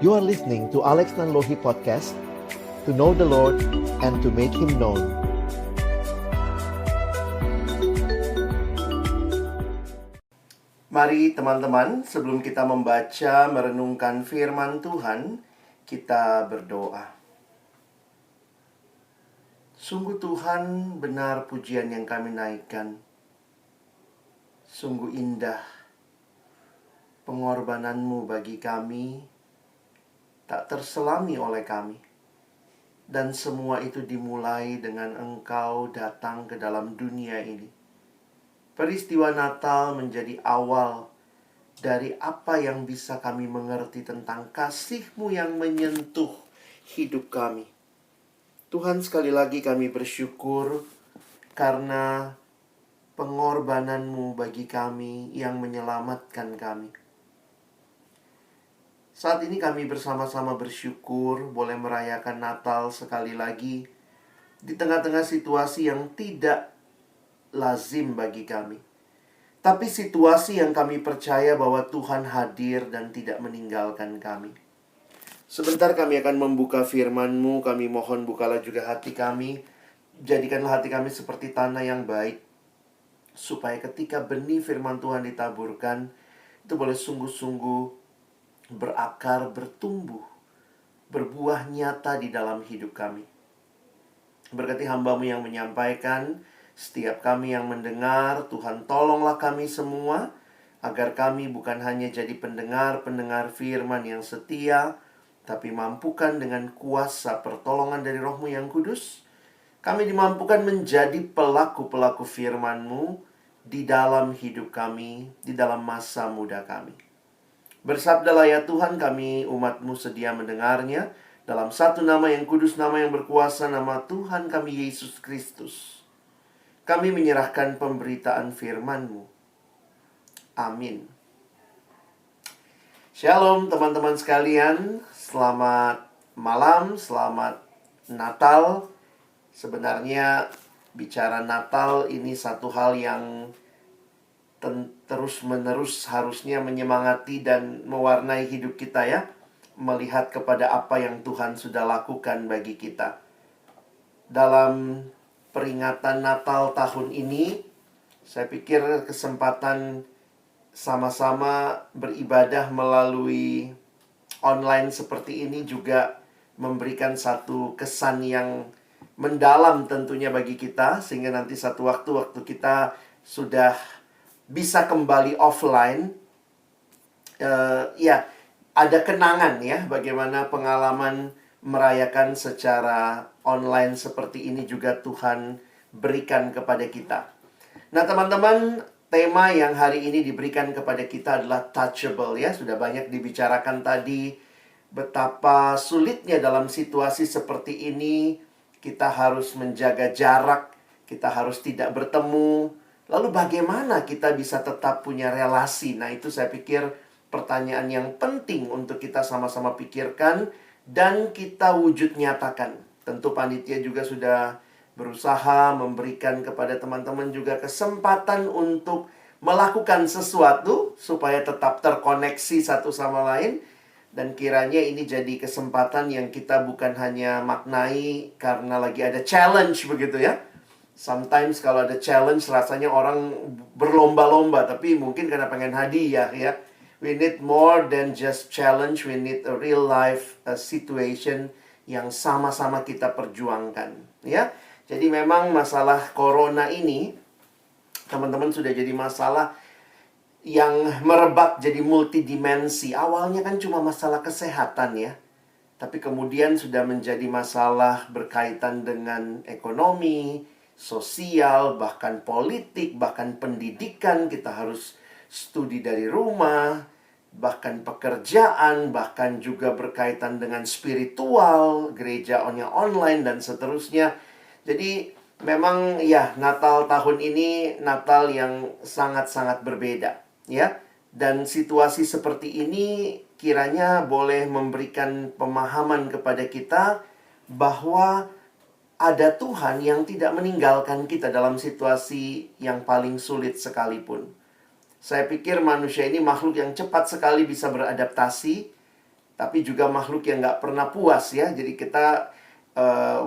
You are listening to Alex Nanlohi Podcast, to know the Lord and to make Him known. Mari teman-teman, sebelum kita membaca, merenungkan firman Tuhan, kita berdoa. Sungguh Tuhan, benar pujian yang kami naikkan. Sungguh indah pengorbanan-Mu bagi kami, tak terselami oleh kami. Dan semua itu dimulai dengan Engkau datang ke dalam dunia ini. Peristiwa Natal menjadi awal dari apa yang bisa kami mengerti tentang kasih-Mu yang menyentuh hidup kami. Tuhan, sekali lagi kami bersyukur karena pengorbanan-Mu bagi kami yang menyelamatkan kami. Saat ini kami bersama-sama bersyukur boleh merayakan Natal sekali lagi di tengah-tengah situasi yang tidak lazim bagi kami. Tapi situasi yang kami percaya bahwa Tuhan hadir dan tidak meninggalkan kami. Sebentar kami akan membuka firman-Mu, kami mohon bukalah juga hati kami. Jadikanlah hati kami seperti tanah yang baik, supaya ketika benih firman Tuhan ditaburkan, itu boleh sungguh-sungguh berakar, bertumbuh, berbuah nyata di dalam hidup kami. Berkati hamba-Mu yang menyampaikan, setiap kami yang mendengar, Tuhan tolonglah kami semua, agar kami bukan hanya jadi pendengar-pendengar firman yang setia, tapi mampukan dengan kuasa pertolongan dari Roh-Mu yang kudus, kami dimampukan menjadi pelaku-pelaku firman-Mu di dalam hidup kami, di dalam masa muda kami. Bersabdalah ya Tuhan, kami umat-Mu sedia mendengarnya, dalam satu nama yang kudus, nama yang berkuasa, nama Tuhan kami Yesus Kristus. Kami menyerahkan pemberitaan firman-Mu. Amin. Shalom teman-teman sekalian. Selamat malam, selamat Natal. Sebenarnya bicara Natal ini satu hal yang terus-menerus harusnya menyemangati dan mewarnai hidup kita ya. Melihat kepada apa yang Tuhan sudah lakukan bagi kita. Dalam peringatan Natal tahun ini, saya pikir kesempatan sama-sama beribadah melalui online seperti ini juga memberikan satu kesan yang mendalam tentunya bagi kita, sehingga nanti satu waktu kita sudah bisa kembali offline, ya ada kenangan ya bagaimana pengalaman merayakan secara online seperti ini juga Tuhan berikan kepada kita. Nah teman-teman, tema yang hari ini diberikan kepada kita adalah touchable ya. Sudah banyak dibicarakan tadi betapa sulitnya dalam situasi seperti ini. Kita harus menjaga jarak, kita harus tidak bertemu. Lalu bagaimana kita bisa tetap punya relasi? Nah itu saya pikir pertanyaan yang penting untuk kita sama-sama pikirkan dan kita wujud nyatakan. Tentu panitia juga sudah berusaha memberikan kepada teman-teman juga kesempatan untuk melakukan sesuatu supaya tetap terkoneksi satu sama lain. Dan kiranya ini jadi kesempatan yang kita bukan hanya maknai karena lagi ada challenge begitu ya. Sometimes kalau ada challenge rasanya orang berlomba-lomba, tapi mungkin karena pengen hadiah ya. We need more than just challenge. We need a real life situation yang sama-sama kita perjuangkan ya. Jadi memang masalah corona ini teman-teman sudah jadi masalah yang merebak jadi multidimensi. Awalnya kan cuma masalah kesehatan ya, tapi kemudian sudah menjadi masalah berkaitan dengan ekonomi, sosial, bahkan politik, bahkan pendidikan. Kita harus studi dari rumah, bahkan pekerjaan, bahkan juga berkaitan dengan spiritual, gereja online dan seterusnya. Jadi memang ya Natal tahun ini Natal yang sangat-sangat berbeda ya. Dan situasi seperti ini kiranya boleh memberikan pemahaman kepada kita bahwa ada Tuhan yang tidak meninggalkan kita dalam situasi yang paling sulit sekalipun. Saya pikir manusia ini makhluk yang cepat sekali bisa beradaptasi. tapi juga makhluk yang nggak pernah puas ya. Jadi kita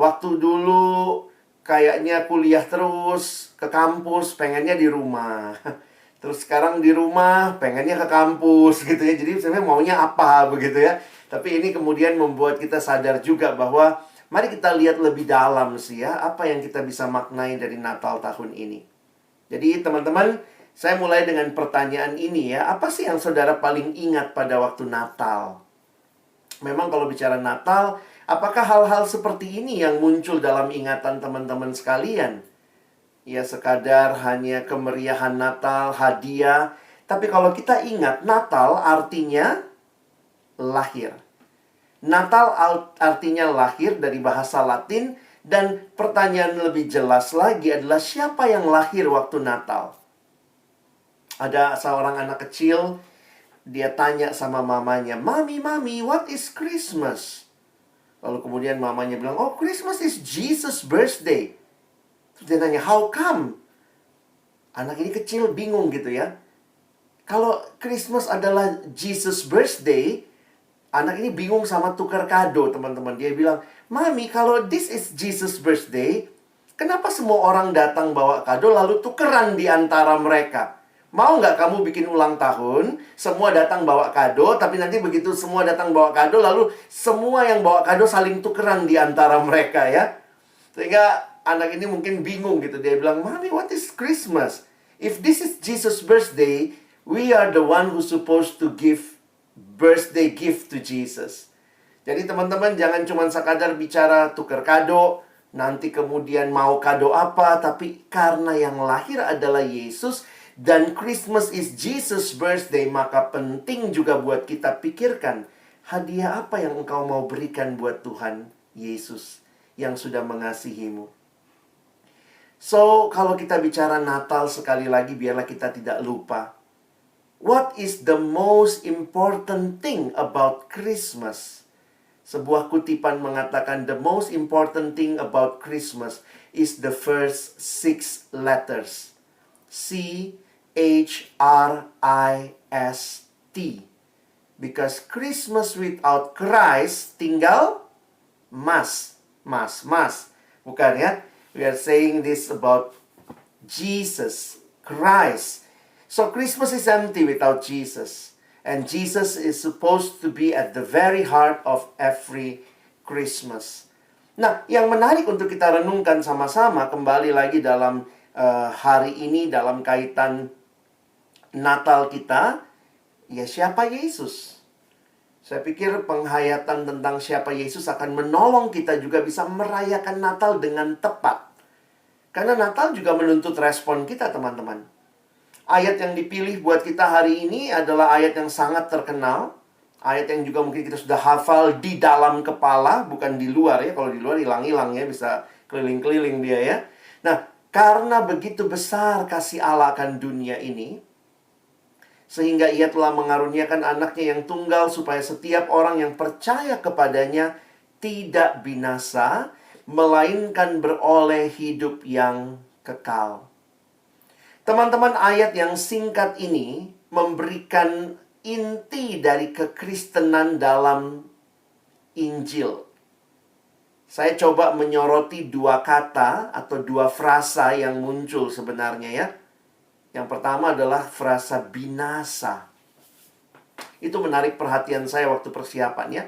waktu dulu kayaknya kuliah terus, ke kampus, pengennya di rumah. Terus sekarang di rumah, pengennya ke kampus gitu ya. Jadi sebenarnya maunya apa begitu ya. Tapi ini kemudian membuat kita sadar juga bahwa mari kita lihat lebih dalam sih ya, apa yang kita bisa maknai dari Natal tahun ini. Jadi teman-teman, saya mulai dengan pertanyaan ini ya. Apa sih yang saudara paling ingat pada waktu Natal? Memang kalau bicara Natal, apakah hal-hal seperti ini yang muncul dalam ingatan teman-teman sekalian? Ya sekadar hanya kemeriahan Natal, hadiah. Tapi kalau kita ingat, Natal artinya lahir. Natal artinya lahir dari bahasa Latin. Dan pertanyaan lebih jelas lagi adalah siapa yang lahir waktu Natal? Ada seorang anak kecil, dia tanya sama mamanya, "Mami, Mami, what is Christmas?" Lalu kemudian mamanya bilang, "Oh, Christmas is Jesus' birthday." Terus dia tanya, "How come?" Anak ini kecil bingung gitu ya. Kalau Christmas adalah Jesus' birthday, anak ini bingung sama tukar kado, teman-teman. Dia bilang, "Mami, kalau this is Jesus' birthday, kenapa semua orang datang bawa kado lalu tukeran di antara mereka? Mau nggak kamu bikin ulang tahun, semua datang bawa kado, tapi nanti begitu semua datang bawa kado, lalu semua yang bawa kado saling tukeran di antara mereka ya." Sehingga anak ini mungkin bingung gitu. Dia bilang, "Mami, what is Christmas? If this is Jesus' birthday, we are the one who's supposed to give birthday gift to Jesus." Jadi teman-teman jangan cuma sekadar bicara tukar kado, nanti kemudian mau kado apa, tapi karena yang lahir adalah Yesus dan Christmas is Jesus' birthday, maka penting juga buat kita pikirkan hadiah apa yang engkau mau berikan buat Tuhan Yesus yang sudah mengasihimu. So, kalau kita bicara Natal sekali lagi biarlah kita tidak lupa. What is the most important thing about Christmas? Sebuah kutipan mengatakan, the most important thing about Christmas is the first 6 letters. C-H-R-I-S-T. Because Christmas without Christ tinggal mas. Bukan ya? We are saying this about Jesus, Christ. So Christmas is empty without Jesus. And Jesus is supposed to be at the very heart of every Christmas. Nah, yang menarik untuk kita renungkan sama-sama kembali lagi dalam hari ini dalam kaitan Natal kita, ya siapa Yesus? Saya pikir penghayatan tentang siapa Yesus akan menolong kita juga bisa merayakan Natal dengan tepat. Karena Natal juga menuntut respon kita, teman-teman. Ayat yang dipilih buat kita hari ini adalah ayat yang sangat terkenal. Ayat yang juga mungkin kita sudah hafal di dalam kepala, bukan di luar ya. Kalau di luar hilang-hilang ya, bisa keliling-keliling dia ya. Nah, karena begitu besar kasih Allah akan dunia ini, sehingga ia telah mengaruniakan anaknya yang tunggal supaya setiap orang yang percaya kepadanya tidak binasa, melainkan beroleh hidup yang kekal. Teman-teman, ayat yang singkat ini memberikan inti dari kekristenan dalam Injil. Saya coba menyoroti 2 kata atau 2 frasa yang muncul sebenarnya ya. Yang pertama adalah frasa binasa. Itu menarik perhatian saya waktu persiapan ya.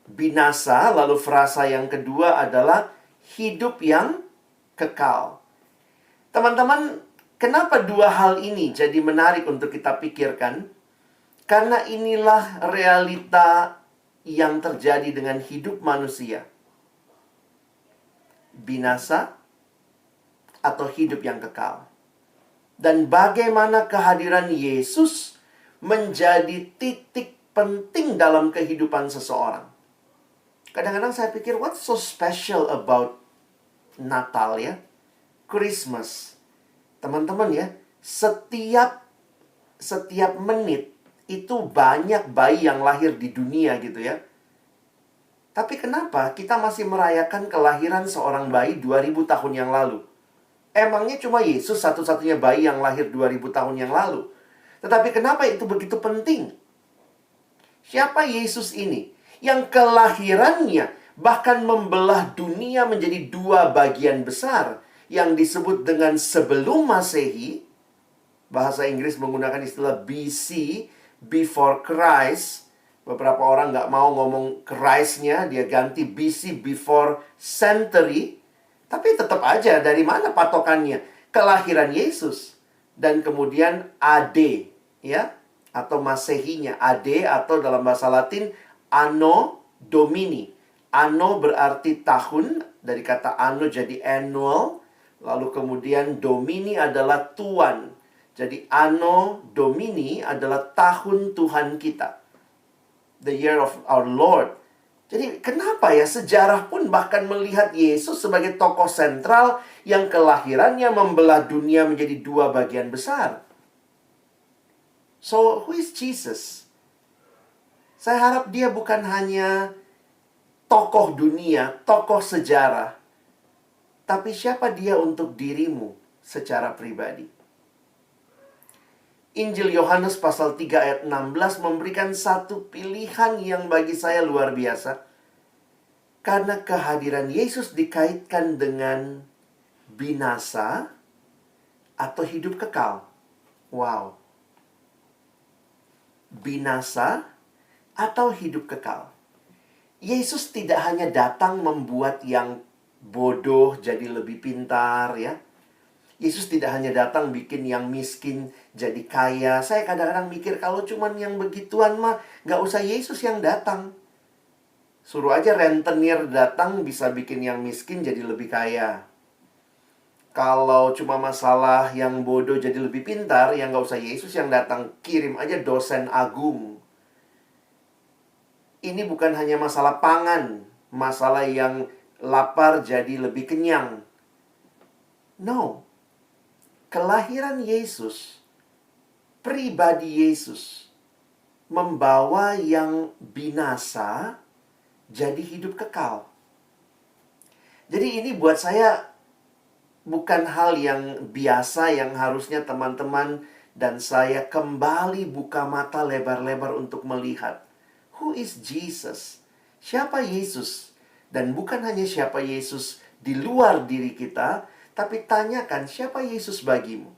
Binasa, lalu frasa yang kedua adalah hidup yang kekal. Teman-teman, kenapa 2 hal ini jadi menarik untuk kita pikirkan? Karena inilah realita yang terjadi dengan hidup manusia. Binasa atau hidup yang kekal. Dan bagaimana kehadiran Yesus menjadi titik penting dalam kehidupan seseorang. Kadang-kadang saya pikir, what's so special about Natal ya? Christmas. Teman-teman ya, setiap menit itu banyak bayi yang lahir di dunia gitu ya. Tapi kenapa kita masih merayakan kelahiran seorang bayi 2000 tahun yang lalu? Emangnya cuma Yesus satu-satunya bayi yang lahir 2000 tahun yang lalu? Tetapi kenapa itu begitu penting? Siapa Yesus ini? Yang kelahirannya bahkan membelah dunia menjadi dua bagian besar, yang disebut dengan sebelum Masehi. Bahasa Inggris menggunakan istilah BC, before Christ. Beberapa orang nggak mau ngomong Christ-nya, dia ganti BC, before century. Tapi tetap aja, dari mana patokannya? Kelahiran Yesus. Dan kemudian AD, ya, atau Masehinya. AD atau dalam bahasa Latin, Anno Domini. Anno berarti tahun, dari kata anno jadi annual. Lalu kemudian Domini adalah Tuan. Jadi Anno Domini adalah tahun Tuhan kita. The year of our Lord. Jadi kenapa ya sejarah pun bahkan melihat Yesus sebagai tokoh sentral yang kelahirannya membelah dunia menjadi dua bagian besar. So, who is Jesus? Saya harap dia bukan hanya tokoh dunia, tokoh sejarah. Tapi siapa dia untuk dirimu secara pribadi? Injil Yohanes pasal 3 ayat 16 memberikan satu pilihan yang bagi saya luar biasa. Karena kehadiran Yesus dikaitkan dengan binasa atau hidup kekal. Wow. Binasa atau hidup kekal. Yesus tidak hanya datang membuat yang bodoh jadi lebih pintar, ya. Yesus tidak hanya datang bikin yang miskin jadi kaya. Saya kadang-kadang mikir kalau cuman yang begituan mah gak usah Yesus yang datang. Suruh aja rentenir datang bisa bikin yang miskin jadi lebih kaya. Kalau cuma masalah yang bodoh jadi lebih pintar, ya gak usah Yesus yang datang. Kirim aja dosen agung. Ini bukan hanya masalah pangan, masalah yang lapar jadi lebih kenyang. No. Kelahiran Yesus, pribadi Yesus, membawa yang binasa jadi hidup kekal. Jadi ini buat saya bukan hal yang biasa yang harusnya teman-teman dan saya kembali buka mata lebar-lebar untuk melihat. Who is Jesus? Siapa Yesus? Dan bukan hanya siapa Yesus di luar diri kita, tapi tanyakan siapa Yesus bagimu.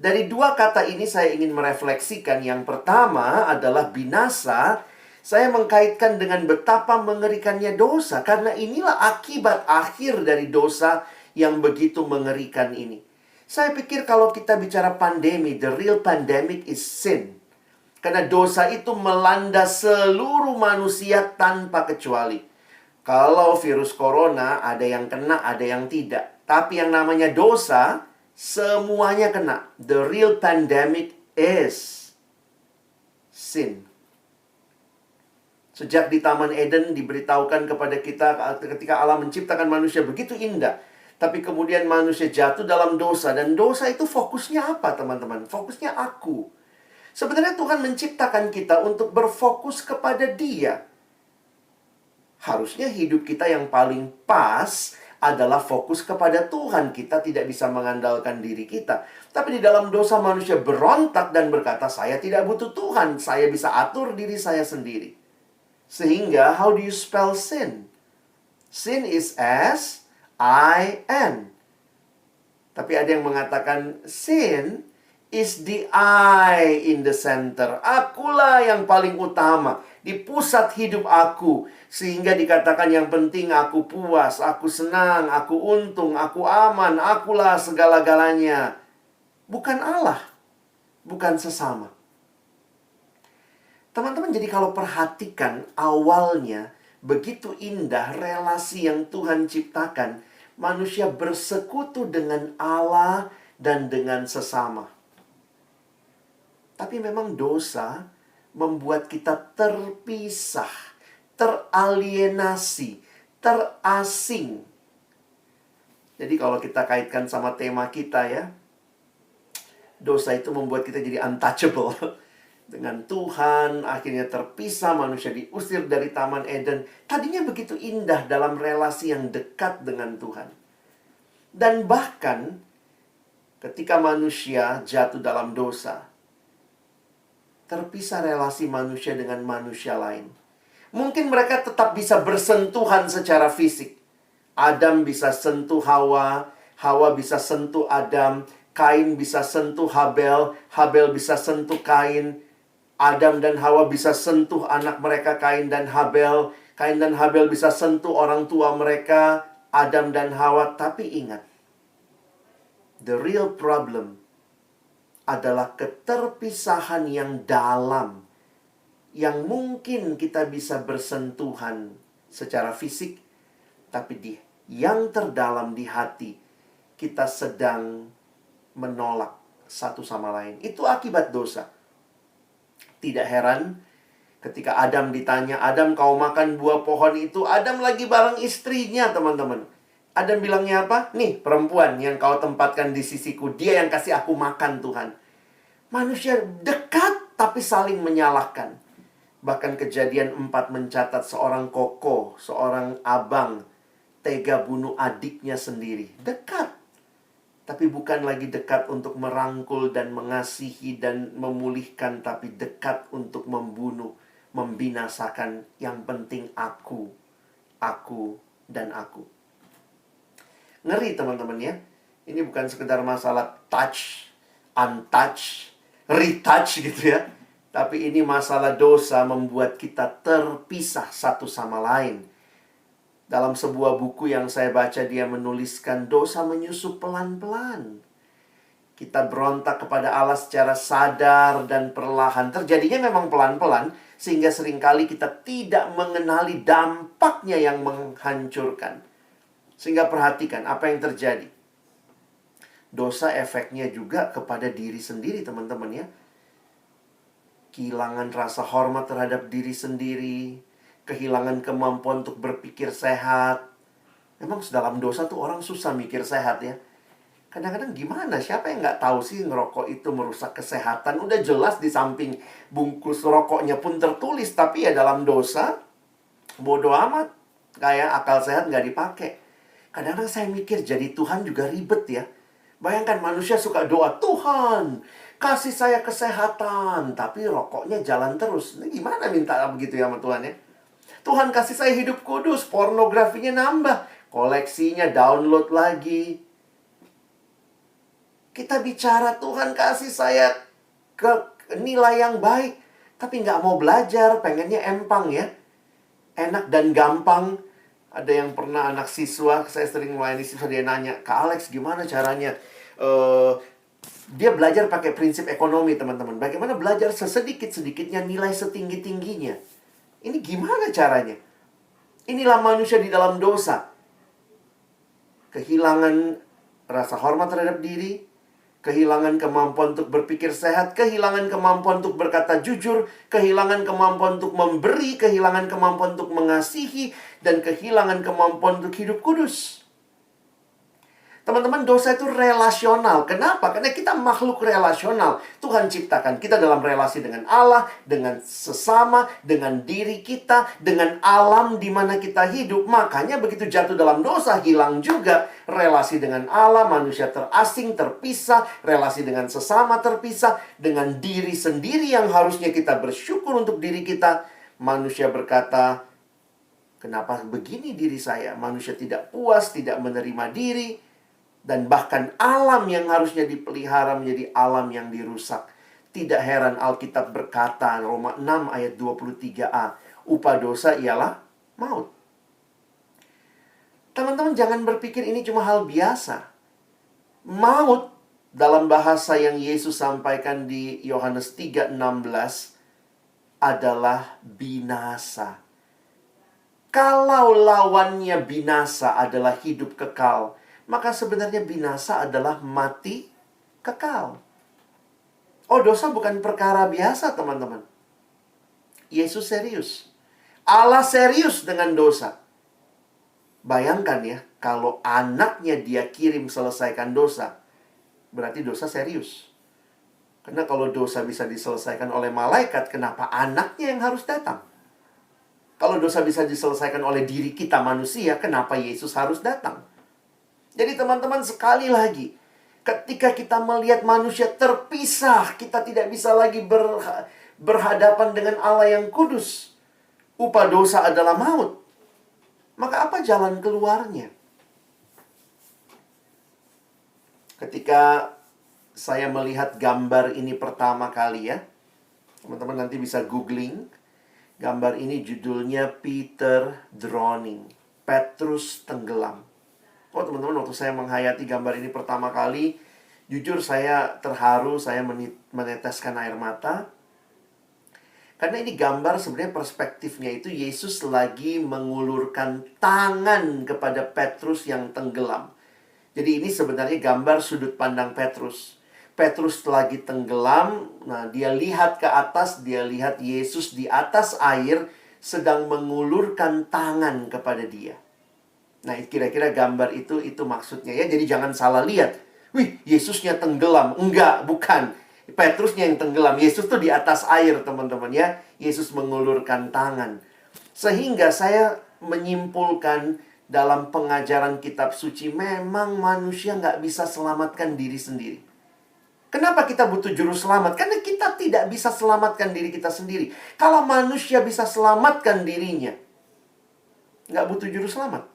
Dari dua kata ini saya ingin merefleksikan. Yang pertama adalah binasa. Saya mengkaitkan dengan betapa mengerikannya dosa. Karena inilah akibat akhir dari dosa yang begitu mengerikan ini. Saya pikir kalau kita bicara pandemi, the real pandemic is sin. Karena dosa itu melanda seluruh manusia tanpa kecuali. Kalau virus corona, ada yang kena, ada yang tidak. Tapi yang namanya dosa, semuanya kena. The real pandemic is sin. Sejak di Taman Eden diberitahukan kepada kita ketika Allah menciptakan manusia begitu indah. Tapi kemudian manusia jatuh dalam dosa. Dan dosa itu fokusnya apa, teman-teman? Fokusnya aku. Sebenarnya Tuhan menciptakan kita untuk berfokus kepada Dia. Harusnya hidup kita yang paling pas adalah fokus kepada Tuhan. Kita tidak bisa mengandalkan diri kita. Tapi di dalam dosa manusia berontak dan berkata, saya tidak butuh Tuhan. Saya bisa atur diri saya sendiri. Sehingga, how do you spell sin? Sin is S-I-N. Tapi ada yang mengatakan, sin is the I in the center. Akulah yang paling utama. Di pusat hidup aku. Sehingga dikatakan yang penting aku puas, aku senang, aku untung, aku aman, akulah segala-galanya. Bukan Allah. Bukan sesama. Teman-teman, jadi kalau perhatikan awalnya begitu indah relasi yang Tuhan ciptakan. Manusia bersekutu dengan Allah dan dengan sesama. Tapi memang dosa membuat kita terpisah, teralienasi, terasing. Jadi kalau kita kaitkan sama tema kita ya, dosa itu membuat kita jadi untouchable dengan Tuhan, akhirnya terpisah, manusia diusir dari Taman Eden. Tadinya begitu indah dalam relasi yang dekat dengan Tuhan. Dan bahkan ketika manusia jatuh dalam dosa, terpisah relasi manusia dengan manusia lain. Mungkin mereka tetap bisa bersentuhan secara fisik. Adam bisa sentuh Hawa, Hawa bisa sentuh Adam, Kain bisa sentuh Habel, Habel bisa sentuh Kain, Adam dan Hawa bisa sentuh anak mereka Kain dan Habel, Kain dan Habel bisa sentuh orang tua mereka Adam dan Hawa. Tapi ingat, the real problem adalah keterpisahan yang dalam, yang mungkin kita bisa bersentuhan secara fisik, tapi yang terdalam di hati, kita sedang menolak satu sama lain. Itu akibat dosa. Tidak heran ketika Adam ditanya, Adam kau makan buah pohon itu, Adam lagi bareng istrinya teman-teman. Adam bilangnya apa? Nih perempuan yang kau tempatkan di sisiku, dia yang kasih aku makan Tuhan. Manusia dekat tapi saling menyalahkan. Bahkan Kejadian 4 mencatat seorang koko, seorang abang tega bunuh adiknya sendiri. Dekat, tapi bukan lagi dekat untuk merangkul dan mengasihi dan memulihkan, tapi dekat untuk membunuh, membinasakan. Yang penting aku, dan aku. Ngeri teman-teman ya. Ini bukan sekedar masalah touch, untouch, retouch gitu ya. Tapi ini masalah dosa membuat kita terpisah satu sama lain. Dalam sebuah buku yang saya baca, dia menuliskan dosa menyusup pelan-pelan. Kita berontak kepada Allah secara sadar dan perlahan. Terjadinya memang pelan-pelan, sehingga seringkali kita tidak mengenali dampaknya yang menghancurkan. Sehingga perhatikan apa yang terjadi. Dosa efeknya juga kepada diri sendiri teman-teman ya. Kehilangan rasa hormat terhadap diri sendiri, kehilangan kemampuan untuk berpikir sehat. Memang dalam dosa tuh orang susah mikir sehat ya. Kadang-kadang gimana? Siapa yang nggak tahu sih ngerokok itu merusak kesehatan? Udah jelas di samping bungkus rokoknya pun tertulis. Tapi ya dalam dosa, bodoh amat. Kayak akal sehat nggak dipakai. Kadang-kadang saya mikir jadi Tuhan juga ribet ya. Bayangkan manusia suka doa, Tuhan kasih saya kesehatan, tapi rokoknya jalan terus. Ini gimana minta begitu ya sama Tuhan ya? Tuhan kasih saya hidup kudus, pornografinya nambah, koleksinya download lagi. Kita bicara Tuhan kasih saya ke nilai yang baik, tapi nggak mau belajar, pengennya empang ya. Enak dan gampang. Ada yang pernah anak siswa, saya sering melayani siswa, dia nanya, Kak Alex gimana caranya? Dia belajar pakai prinsip ekonomi teman-teman. Bagaimana belajar sesedikit-sedikitnya nilai setinggi-tingginya. Ini gimana caranya? Inilah manusia di dalam dosa. Kehilangan rasa hormat terhadap diri, kehilangan kemampuan untuk berpikir sehat, kehilangan kemampuan untuk berkata jujur, kehilangan kemampuan untuk memberi, kehilangan kemampuan untuk mengasihi, dan kehilangan kemampuan untuk hidup kudus. Teman-teman, dosa itu relasional. Kenapa? Karena kita makhluk relasional. Tuhan ciptakan kita dalam relasi dengan Allah, dengan sesama, dengan diri kita, dengan alam di mana kita hidup. Makanya begitu jatuh dalam dosa, hilang juga relasi dengan Allah, manusia terasing, terpisah, relasi dengan sesama terpisah, dengan diri sendiri yang harusnya kita bersyukur untuk diri kita. Manusia berkata, kenapa begini diri saya? Manusia tidak puas, tidak menerima diri. Dan bahkan alam yang harusnya dipelihara menjadi alam yang dirusak. Tidak heran Alkitab berkata, Roma 6 ayat 23a, upah dosa ialah maut. Teman-teman jangan berpikir ini cuma hal biasa. Maut dalam bahasa yang Yesus sampaikan di Yohanes 3:16 adalah binasa. Kalau lawannya binasa adalah hidup kekal, maka sebenarnya binasa adalah mati kekal. Oh, dosa bukan perkara biasa, teman-teman. Yesus serius. Allah serius dengan dosa. Bayangkan ya, kalau anaknya dia kirim selesaikan dosa, berarti dosa serius. Karena kalau dosa bisa diselesaikan oleh malaikat, kenapa anaknya yang harus datang? Kalau dosa bisa diselesaikan oleh diri kita manusia, kenapa Yesus harus datang? Jadi teman-teman sekali lagi, ketika kita melihat manusia terpisah, kita tidak bisa lagi berhadapan dengan Allah yang kudus. Upah dosa adalah maut. Maka apa jalan keluarnya? Ketika saya melihat gambar ini pertama kali ya, teman-teman nanti bisa googling. Gambar ini judulnya Peter Drowning. Petrus tenggelam. Oh teman-teman, waktu saya menghayati gambar ini pertama kali, jujur saya terharu, saya meneteskan air mata. Karena ini gambar sebenarnya perspektifnya itu Yesus lagi mengulurkan tangan kepada Petrus yang tenggelam. Jadi ini sebenarnya gambar sudut pandang Petrus. Petrus lagi tenggelam, nah dia lihat ke atas, dia lihat Yesus di atas air sedang mengulurkan tangan kepada dia. Nah kira-kira gambar itu maksudnya ya. Jadi jangan salah lihat. Wih, Yesusnya tenggelam. Enggak, bukan. Petrusnya yang tenggelam. Yesus tuh di atas air, teman-teman ya. Yesus mengulurkan tangan. Sehingga saya menyimpulkan dalam pengajaran kitab suci, memang manusia nggak bisa selamatkan diri sendiri. Kenapa kita butuh juru selamat? Karena kita tidak bisa selamatkan diri kita sendiri. Kalau manusia bisa selamatkan dirinya, nggak butuh juru selamat.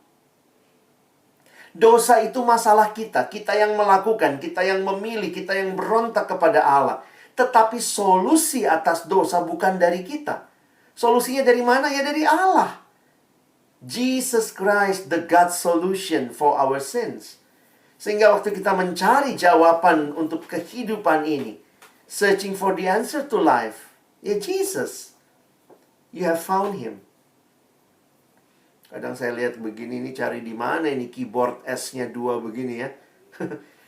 Dosa itu masalah kita. Kita yang melakukan, kita yang memilih, kita yang berontak kepada Allah. Tetapi solusi atas dosa bukan dari kita. Solusinya dari mana? Ya dari Allah. Jesus Christ, the God solution for our sins. Sehingga waktu kita mencari jawaban untuk kehidupan ini, searching for the answer to life, ya Jesus. You have found Him. Kadang saya lihat begini, ini cari di mana ini keyboard S-nya 2 begini ya.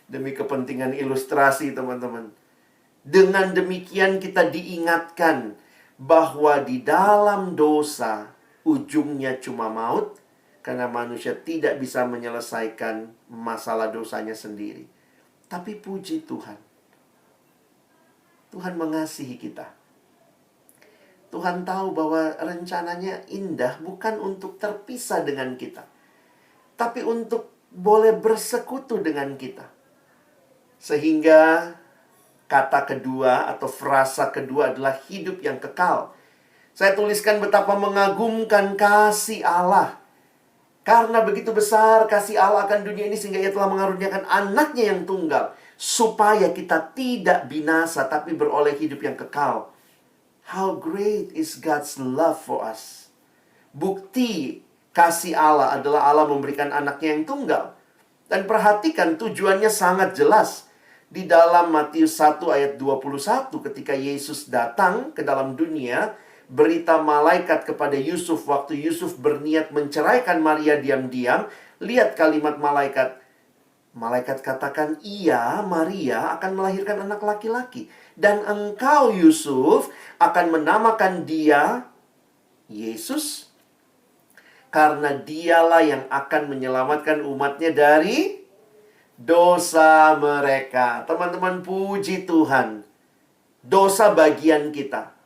Demi kepentingan ilustrasi teman-teman. Dengan demikian kita diingatkan bahwa di dalam dosa ujungnya cuma maut. Karena manusia tidak bisa menyelesaikan masalah dosanya sendiri. Tapi puji Tuhan. Tuhan mengasihi kita. Tuhan tahu bahwa rencananya indah bukan untuk terpisah dengan kita. Tapi untuk boleh bersekutu dengan kita. Sehingga kata kedua atau frasa kedua adalah hidup yang kekal. Saya tuliskan betapa mengagumkan kasih Allah. Karena begitu besar kasih Allah akan dunia ini sehingga Ia telah mengaruniakan anaknya yang tunggal. Supaya kita tidak binasa tapi beroleh hidup yang kekal. How great is God's love for us. Bukti kasih Allah adalah Allah memberikan anaknya yang tunggal. Dan perhatikan tujuannya sangat jelas. Di dalam Matius 1 ayat 21 ketika Yesus datang ke dalam dunia, berita malaikat kepada Yusuf waktu Yusuf berniat menceraikan Maria diam-diam. Lihat kalimat malaikat. Malaikat katakan, iya Maria akan melahirkan anak laki-laki. Dan engkau Yusuf akan menamakan dia Yesus. Karena dialah yang akan menyelamatkan umatnya dari dosa mereka. Teman-teman puji Tuhan. Dosa bagian kita.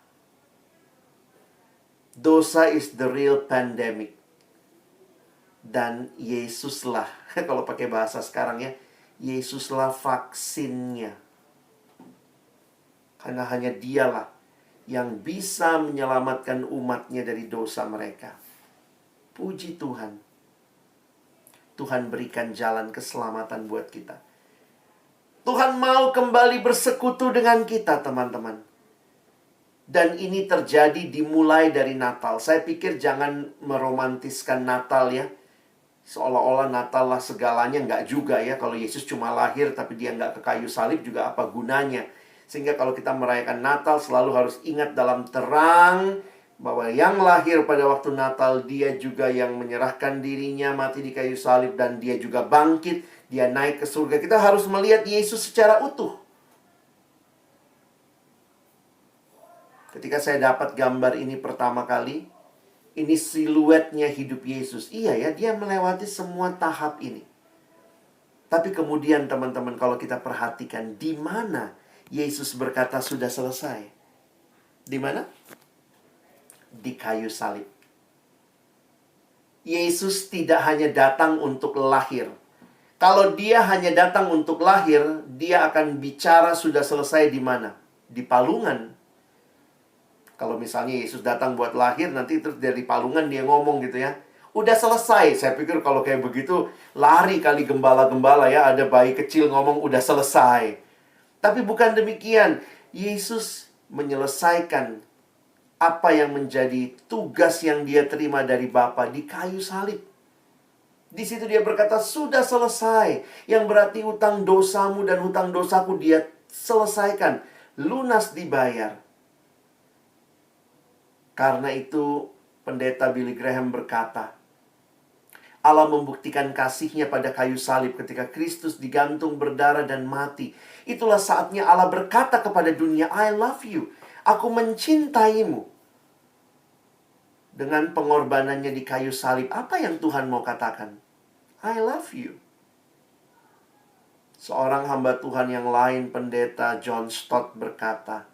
Dosa is the real pandemic. Dan Yesuslah, kalau pakai bahasa sekarang ya, Yesuslah vaksinnya. Karena hanya dialah yang bisa menyelamatkan umatnya dari dosa mereka. Puji Tuhan. Tuhan berikan jalan keselamatan buat kita. Tuhan mau kembali bersekutu dengan kita, teman-teman. Dan ini terjadi dimulai dari Natal. Saya pikir jangan meromantiskan Natal ya. Seolah-olah Natal lah segalanya. Enggak juga ya. Kalau Yesus cuma lahir tapi dia enggak ke kayu salib juga apa gunanya. Sehingga kalau kita merayakan Natal selalu harus ingat dalam terang bahwa yang lahir pada waktu Natal dia juga yang menyerahkan dirinya mati di kayu salib dan dia juga bangkit. Dia naik ke surga. Kita harus melihat Yesus secara utuh. Ketika saya dapat gambar ini pertama kali, ini siluetnya hidup Yesus. Iya ya, dia melewati semua tahap ini. Tapi kemudian teman-teman kalau kita perhatikan di mana Yesus berkata sudah selesai. Di mana? Di kayu salib. Yesus tidak hanya datang untuk lahir. Kalau dia hanya datang untuk lahir, dia akan bicara sudah selesai di mana? Di palungan. Kalau misalnya Yesus datang buat lahir, nanti terus dari palungan dia ngomong gitu ya. Udah selesai. Saya pikir kalau kayak begitu, lari kali gembala-gembala ya. Ada bayi kecil ngomong udah selesai. Tapi bukan demikian. Yesus menyelesaikan apa yang menjadi tugas yang dia terima dari Bapa di kayu salib. Di situ dia berkata, sudah selesai. Yang berarti hutang dosamu dan hutang dosaku dia selesaikan. Lunas dibayar. Karena itu, Pendeta Billy Graham berkata, Allah membuktikan kasih-Nya pada kayu salib ketika Kristus digantung berdarah dan mati. Itulah saatnya Allah berkata kepada dunia, I love you. Aku mencintaimu. Dengan pengorbanannya di kayu salib, apa yang Tuhan mau katakan? I love you. Seorang hamba Tuhan yang lain, Pendeta John Stott berkata,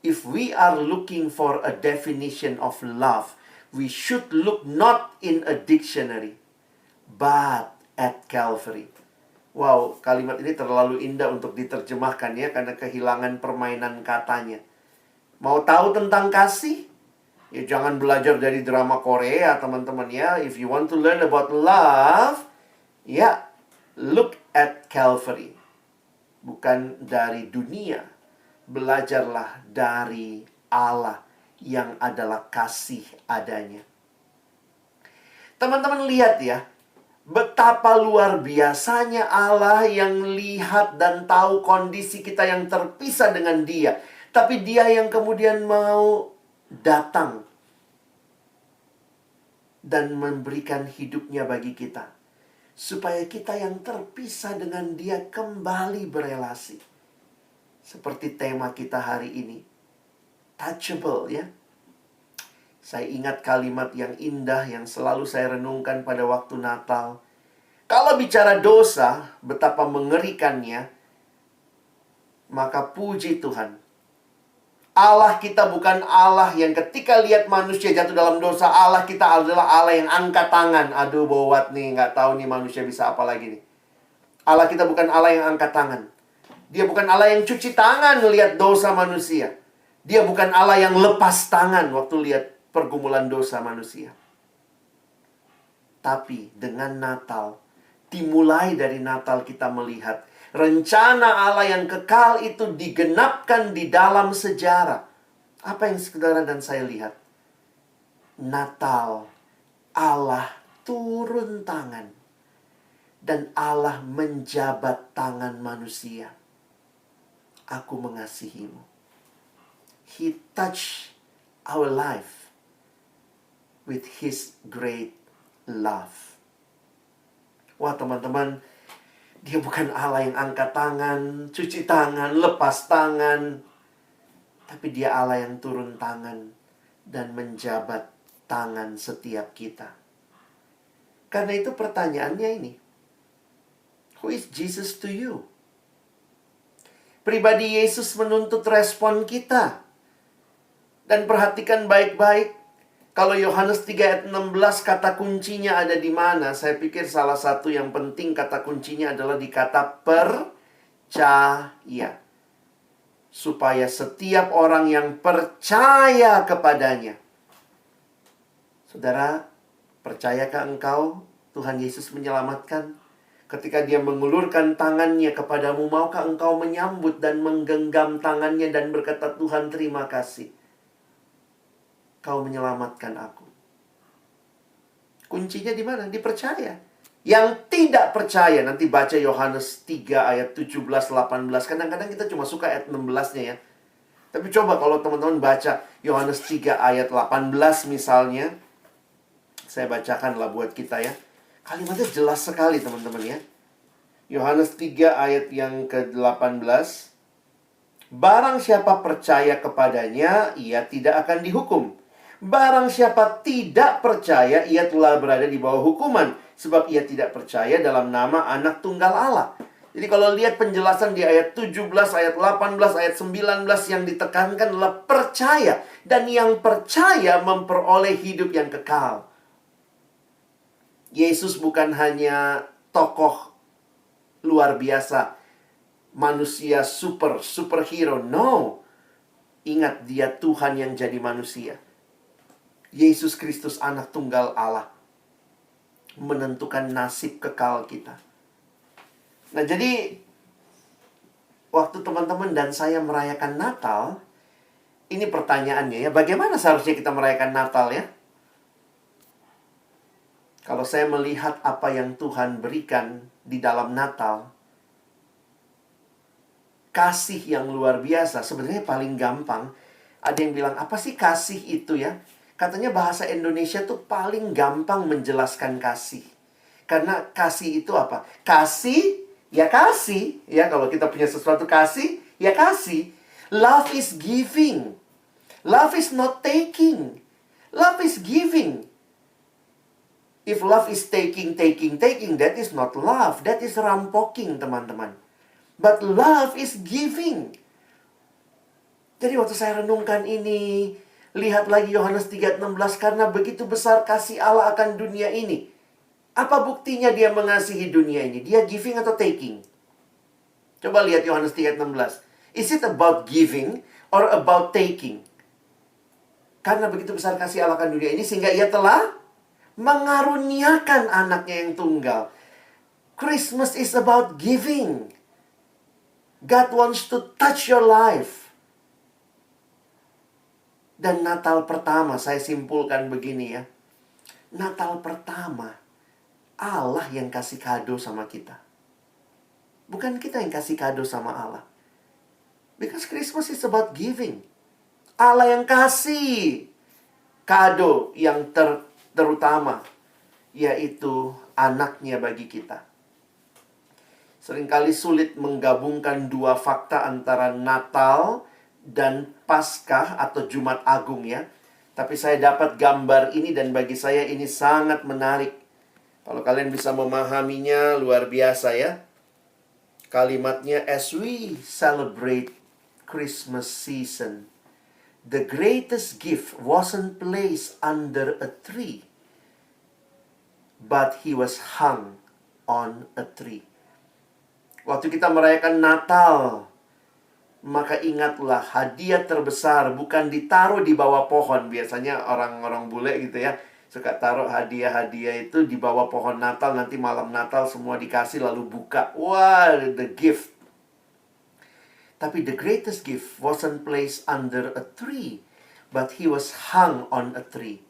if we are looking for a definition of love, we should look not in a dictionary, but at Calvary. Wow, kalimat ini terlalu indah untuk diterjemahkan ya, karena kehilangan permainan katanya. Mau tahu tentang kasih? Ya jangan belajar dari drama Korea, teman-teman ya. If you want to learn about love, ya look at Calvary. Bukan dari dunia. Belajarlah dari Allah yang adalah kasih adanya. Teman-teman lihat ya, betapa luar biasanya Allah yang lihat dan tahu kondisi kita yang terpisah dengan Dia. Tapi Dia yang kemudian mau datang dan memberikan hidupnya bagi kita, supaya kita yang terpisah dengan Dia kembali berelasi. Seperti tema kita hari ini, touchable ya. Saya ingat kalimat yang indah yang selalu saya renungkan pada waktu Natal. Kalau bicara dosa, betapa mengerikannya, maka puji Tuhan, Allah kita bukan Allah yang ketika lihat manusia jatuh dalam dosa. Allah kita adalah Allah yang angkat tangan. Aduh bowat nih, nggak tahu nih manusia bisa apa lagi nih. Allah kita bukan Allah yang angkat tangan. Dia bukan Allah yang cuci tangan melihat dosa manusia. Dia bukan Allah yang lepas tangan waktu lihat pergumulan dosa manusia. Tapi dengan Natal, dimulai dari Natal kita melihat rencana Allah yang kekal itu digenapkan di dalam sejarah. Apa yang saudara dan saya lihat? Natal, Allah turun tangan. Dan Allah menjabat tangan manusia. Aku mengasihimu. He touched our life with His great love. Wah teman-teman, Dia bukan Allah yang angkat tangan, cuci tangan, lepas tangan. Tapi Dia Allah yang turun tangan dan menjabat tangan setiap kita. Karena itu pertanyaannya ini, who is Jesus to you? Pribadi Yesus menuntut respon kita. Dan perhatikan baik-baik. Kalau Yohanes 3 ayat 16 kata kuncinya ada di mana? Saya pikir salah satu yang penting kata kuncinya adalah di kata percaya. Supaya setiap orang yang percaya kepadanya. Saudara, percayakah engkau Tuhan Yesus menyelamatkan? Ketika Dia mengulurkan tangannya kepadamu, maukah engkau menyambut dan menggenggam tangannya dan berkata, Tuhan terima kasih. Kau menyelamatkan aku. Kuncinya di mana? Dipercaya. Yang tidak percaya, nanti baca Yohanes 3 ayat 17-18. Kadang-kadang kita cuma suka ayat 16-nya ya. Tapi coba kalau teman-teman baca Yohanes 3 ayat 18 misalnya. Saya bacakanlah buat kita ya. Kalimatnya jelas sekali teman-teman ya. Yohanes 3 ayat yang ke-18. Barang siapa percaya kepadanya, ia tidak akan dihukum. Barang siapa tidak percaya, ia telah berada di bawah hukuman. Sebab ia tidak percaya dalam nama anak tunggal Allah. Jadi kalau lihat penjelasan di ayat 17, ayat 18, ayat 19 yang ditekankan adalah percaya. Dan yang percaya memperoleh hidup yang kekal. Yesus bukan hanya tokoh luar biasa, manusia superhero. No. Ingat, dia Tuhan yang jadi manusia. Yesus Kristus anak tunggal Allah menentukan nasib kekal kita. Nah, jadi waktu teman-teman dan saya merayakan Natal, ini pertanyaannya ya, bagaimana seharusnya kita merayakan Natal ya? Kalau saya melihat apa yang Tuhan berikan di dalam Natal, kasih yang luar biasa, sebenarnya paling gampang. Ada yang bilang, apa sih kasih itu ya? Katanya bahasa Indonesia tuh paling gampang menjelaskan kasih. Karena kasih itu apa? Kasih, ya kasih. Ya, kalau kita punya sesuatu kasih, ya kasih. Love is giving. Love is not taking. Love is giving. If love is taking, that is not love. That is rampoking, teman-teman. But love is giving. Jadi waktu saya renungkan ini, lihat lagi Yohanes 3:16, karena begitu besar kasih Allah akan dunia ini. Apa buktinya dia mengasihi dunia ini? Dia giving atau taking? Coba lihat Yohanes 3:16. Is it about giving or about taking? Karena begitu besar kasih Allah akan dunia ini, sehingga ia telah mengaruniakan anaknya yang tunggal. Christmas is about giving. God wants to touch your life. Dan Natal pertama, saya simpulkan begini ya. Natal pertama, Allah yang kasih kado sama kita. Bukan kita yang kasih kado sama Allah. Because Christmas is about giving. Allah yang kasih kado yang terutama, yaitu anaknya bagi kita. Seringkali sulit menggabungkan dua fakta antara Natal dan Paskah atau Jumat Agung ya. Tapi saya dapat gambar ini dan bagi saya ini sangat menarik. Kalau kalian bisa memahaminya, luar biasa ya. Kalimatnya, as we celebrate Christmas season, the greatest gift wasn't placed under a tree, but he was hung on a tree. Waktu kita merayakan Natal, maka ingatlah hadiah terbesar bukan ditaruh di bawah pohon. Biasanya orang-orang bule gitu ya, suka taruh hadiah-hadiah itu di bawah pohon Natal. Nanti malam Natal semua dikasih lalu buka. Wah, the gift. Tapi the greatest gift wasn't placed under a tree, but he was hung on a tree.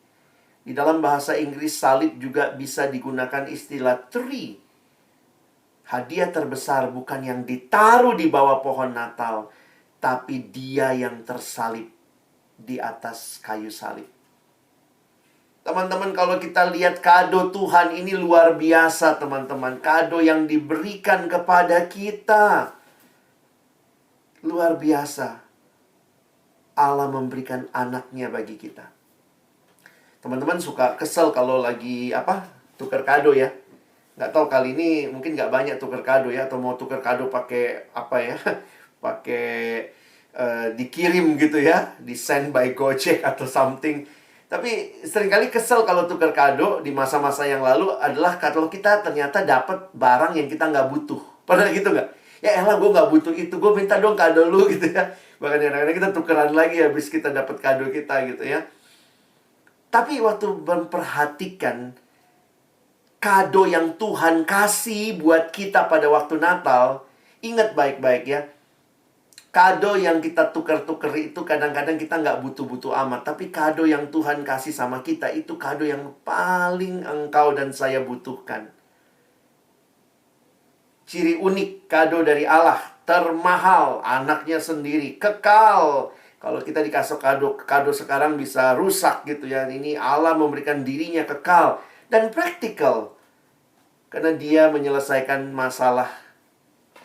Di dalam bahasa Inggris salib juga bisa digunakan istilah tree. Hadiah terbesar bukan yang ditaruh di bawah pohon Natal, tapi dia yang tersalib di atas kayu salib. Teman-teman, kalau kita lihat kado Tuhan ini luar biasa, teman-teman. Kado yang diberikan kepada kita. Luar biasa. Allah memberikan anaknya bagi kita. Teman-teman suka kesel kalau lagi tukar kado ya. Nggak tahu kali ini mungkin nggak banyak tukar kado ya, atau mau tukar kado pakai apa ya, pakai dikirim gitu ya, di send by Gojek atau something. Tapi seringkali kesel kalau tukar kado di masa-masa yang lalu adalah kalau kita ternyata dapat barang yang kita nggak butuh. Pernah gitu nggak? Ya elah, gue nggak butuh itu, gue minta dong kado lu gitu ya. Bahkan kadang-kadang kita tukeran lagi habis kita dapat kado kita gitu ya. Tapi waktu memperhatikan kado yang Tuhan kasih buat kita pada waktu Natal, ingat baik-baik ya. Kado yang kita tuker-tuker itu kadang-kadang kita nggak butuh-butuh amat. Tapi kado yang Tuhan kasih sama kita itu kado yang paling engkau dan saya butuhkan. Ciri unik kado dari Allah, termahal, anaknya sendiri, kekal. Kalau kita dikasih kado sekarang bisa rusak gitu ya. Ini Allah memberikan dirinya kekal dan praktikal. Karena dia menyelesaikan masalah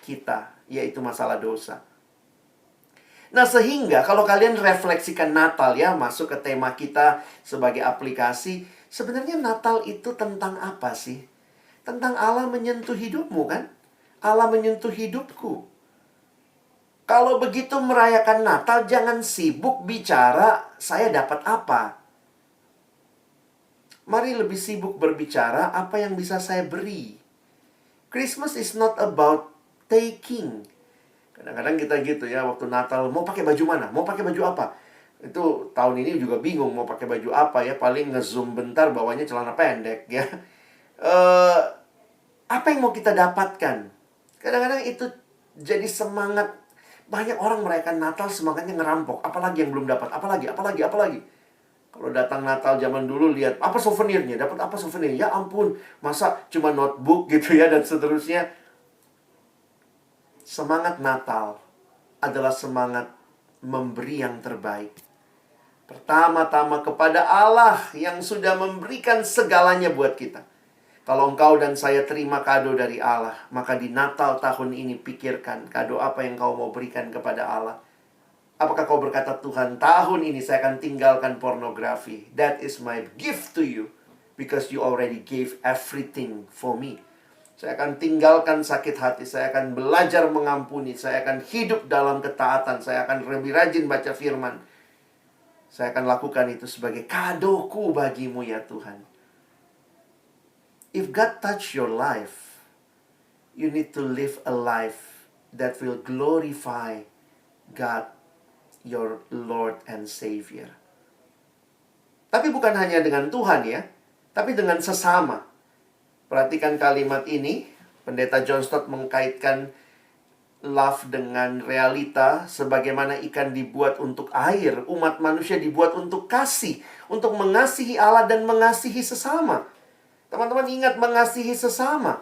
kita, yaitu masalah dosa. Nah, sehingga kalau kalian refleksikan Natal ya, masuk ke tema kita sebagai aplikasi, sebenarnya Natal itu tentang apa sih? Tentang Allah menyentuh hidupmu kan? Allah menyentuh hidupku. Kalau begitu merayakan Natal, jangan sibuk bicara saya dapat apa. Mari lebih sibuk berbicara apa yang bisa saya beri. Christmas is not about taking. Kadang-kadang kita gitu ya, waktu Natal mau pakai baju mana? Mau pakai baju apa? Itu tahun ini juga bingung mau pakai baju apa ya, paling nge-zoom bentar bawahnya celana pendek ya. Eh, apa yang mau kita dapatkan? Kadang-kadang itu jadi semangat. Banyak orang merayakan Natal semangatnya ngerampok. Apalagi yang belum dapat? Apalagi? Kalau datang Natal zaman dulu lihat apa souvenirnya, dapat apa souvenir? Ya ampun, masa cuma notebook gitu ya dan seterusnya. Semangat Natal adalah semangat memberi yang terbaik. Pertama-tama kepada Allah yang sudah memberikan segalanya buat kita. Kalau engkau dan saya terima kado dari Allah, maka di Natal tahun ini pikirkan kado apa yang kau mau berikan kepada Allah. Apakah kau berkata, Tuhan, tahun ini saya akan tinggalkan pornografi. That is my gift to you. Because you already gave everything for me. Saya akan tinggalkan sakit hati. Saya akan belajar mengampuni. Saya akan hidup dalam ketaatan. Saya akan lebih rajin baca firman. Saya akan lakukan itu sebagai kadoku bagimu ya Tuhan. If God touch your life, you need to live a life that will glorify God, your Lord and Savior. Tapi bukan hanya dengan Tuhan ya, tapi dengan sesama. Perhatikan kalimat ini, Pendeta John Stott mengkaitkan love dengan realita. Sebagaimana ikan dibuat untuk air, umat manusia dibuat untuk kasih, untuk mengasihi Allah dan mengasihi sesama. Teman-teman ingat mengasihi sesama.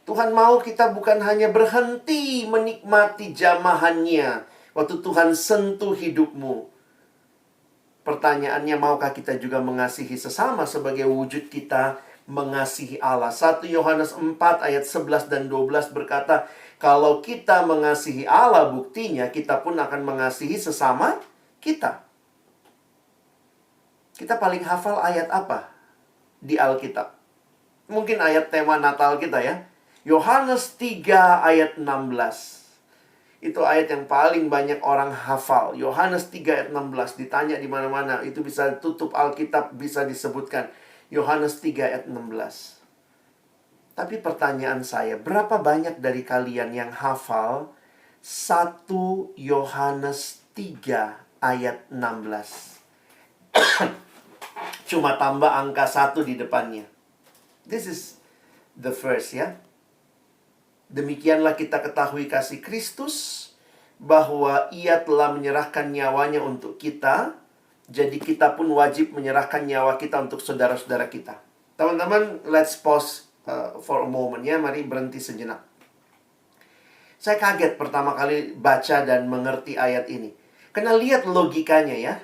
Tuhan mau kita bukan hanya berhenti menikmati jamahannya waktu Tuhan sentuh hidupmu. Pertanyaannya, maukah kita juga mengasihi sesama sebagai wujud kita mengasihi Allah? 1 Yohanes 4 ayat 11 dan 12 berkata, kalau kita mengasihi Allah, buktinya kita pun akan mengasihi sesama kita. Kita paling hafal ayat apa di Alkitab? Mungkin ayat tema Natal kita ya. Yohanes 3 ayat 16. Itu ayat yang paling banyak orang hafal. Yohanes 3 ayat 16. Ditanya di mana-mana. Itu bisa tutup Alkitab, bisa disebutkan. Yohanes 3 ayat 16. Tapi pertanyaan saya, berapa banyak dari kalian yang hafal 1 Yohanes 3 ayat 16? Cuma tambah angka 1 di depannya. This is the verse ya. Demikianlah kita ketahui kasih Kristus, bahwa ia telah menyerahkan nyawanya untuk kita. Jadi kita pun wajib menyerahkan nyawa kita untuk saudara-saudara kita. Teman-teman, let's pause for a moment ya. Mari berhenti sejenak. Saya kaget pertama kali baca dan mengerti ayat ini. Karena lihat logikanya ya.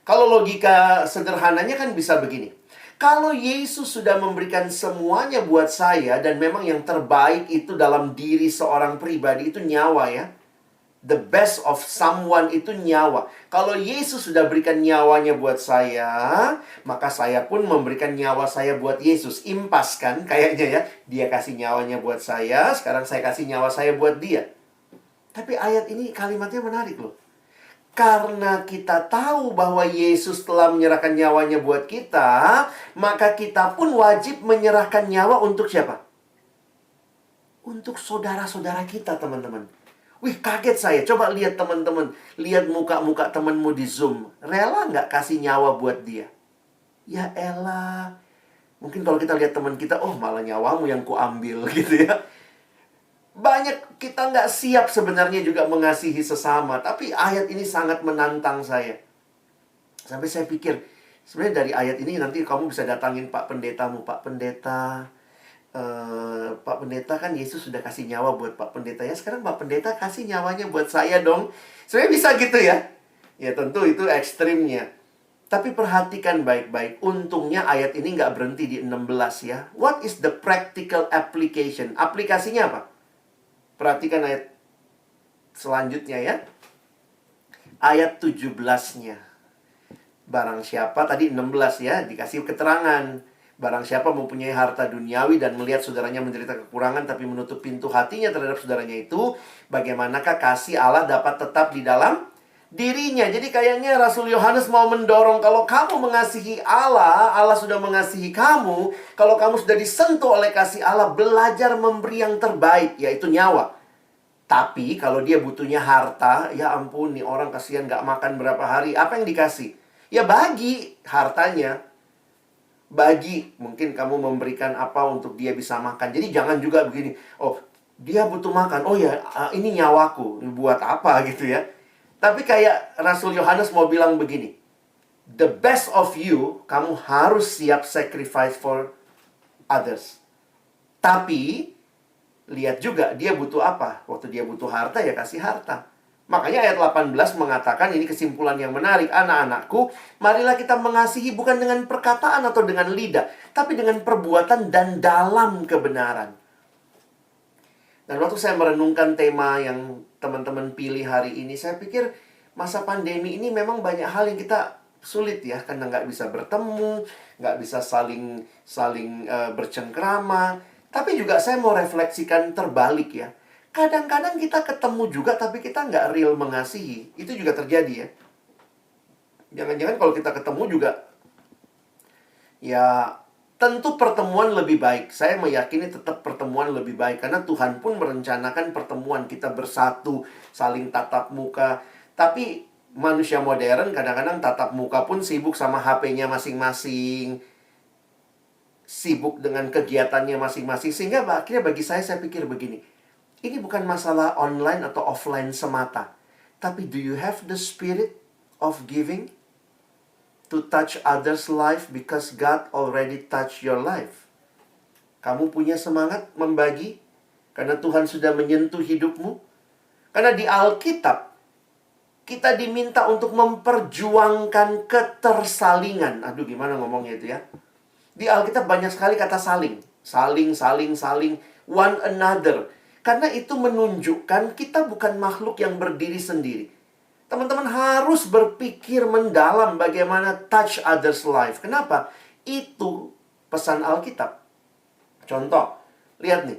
Kalau logika sederhananya kan bisa begini. Kalau Yesus sudah memberikan semuanya buat saya, dan memang yang terbaik itu dalam diri seorang pribadi itu nyawa ya. The best of someone itu nyawa. Kalau Yesus sudah berikan nyawanya buat saya, maka saya pun memberikan nyawa saya buat Yesus. Impas kan kayaknya ya. Dia kasih nyawanya buat saya, sekarang saya kasih nyawa saya buat dia. Tapi ayat ini kalimatnya menarik loh. Karena kita tahu bahwa Yesus telah menyerahkan nyawanya buat kita, maka kita pun wajib menyerahkan nyawa untuk siapa? Untuk saudara-saudara kita, teman-teman. Wih, kaget saya. Coba lihat teman-teman. Lihat muka-muka temanmu di Zoom. Rela nggak kasih nyawa buat dia? Ya elah. Mungkin kalau kita lihat teman kita, oh malah nyawamu yang kuambil gitu ya. Banyak kita nggak siap sebenarnya juga mengasihi sesama. Tapi ayat ini sangat menantang saya. Sampai saya pikir, sebenarnya dari ayat ini nanti kamu bisa datangin Pak Pendetamu. Pak Pendeta, Pak Pendeta kan Yesus sudah kasih nyawa buat Pak Pendeta ya. Sekarang Pak Pendeta kasih nyawanya buat saya dong. Sebenarnya bisa gitu ya. Ya tentu itu ekstrimnya. Tapi perhatikan baik-baik. Untungnya ayat ini nggak berhenti di 16 ya. What is the practical application? Aplikasinya apa? Perhatikan ayat selanjutnya ya. Ayat 17-nya. Barang siapa, tadi 16 ya, dikasih keterangan. Barang siapa mempunyai harta duniawi dan melihat saudaranya menderita kekurangan tapi menutup pintu hatinya terhadap saudaranya itu, bagaimanakah kasih Allah dapat tetap di dalam dirinya? Jadi kayaknya Rasul Yohanes mau mendorong, kalau kamu mengasihi Allah, Allah sudah mengasihi kamu. Kalau kamu sudah disentuh oleh kasih Allah, belajar memberi yang terbaik, yaitu nyawa. Tapi kalau dia butuhnya harta, ya ampun nih orang kasihan nggak makan berapa hari. Apa yang dikasih? Ya bagi hartanya. Bagi, mungkin kamu memberikan apa untuk dia bisa makan. Jadi jangan juga begini, oh dia butuh makan, oh ya ini nyawaku, buat apa gitu ya. Tapi kayak Rasul Yohanes mau bilang begini, the best of you, kamu harus siap sacrifice for others. Tapi lihat juga dia butuh apa. Waktu dia butuh harta, ya kasih harta. Makanya ayat 18 mengatakan, ini kesimpulan yang menarik. Anak-anakku, marilah kita mengasihi bukan dengan perkataan atau dengan lidah, tapi dengan perbuatan dan dalam kebenaran. Dan waktu saya merenungkan tema yang teman-teman pilih hari ini, saya pikir masa pandemi ini memang banyak hal yang kita sulit ya. Karena nggak bisa bertemu, nggak bisa saling bercengkrama. Tapi juga saya mau refleksikan terbalik ya. Kadang-kadang kita ketemu juga tapi kita nggak real mengasihi. Itu juga terjadi ya. Jangan-jangan kalau kita ketemu juga, ya tentu pertemuan lebih baik. Saya meyakini tetap pertemuan lebih baik. Karena Tuhan pun merencanakan pertemuan kita bersatu, saling tatap muka. Tapi manusia modern kadang-kadang tatap muka pun sibuk sama HP-nya masing-masing. Sibuk dengan kegiatannya masing-masing. Sehingga akhirnya bagi saya pikir begini. Ini bukan masalah online atau offline semata. Tapi do you have the spirit of giving? To touch others' life because God already touched your life. Kamu punya semangat membagi? Karena Tuhan sudah menyentuh hidupmu? Karena di Alkitab, kita diminta untuk memperjuangkan ketersalingan. Aduh, gimana ngomongnya itu ya? Di Alkitab banyak sekali kata saling. Saling, one another. Karena itu menunjukkan kita bukan makhluk yang berdiri sendiri. Teman-teman harus berpikir mendalam bagaimana touch others' life. Kenapa? Itu pesan Alkitab. Contoh, lihat nih.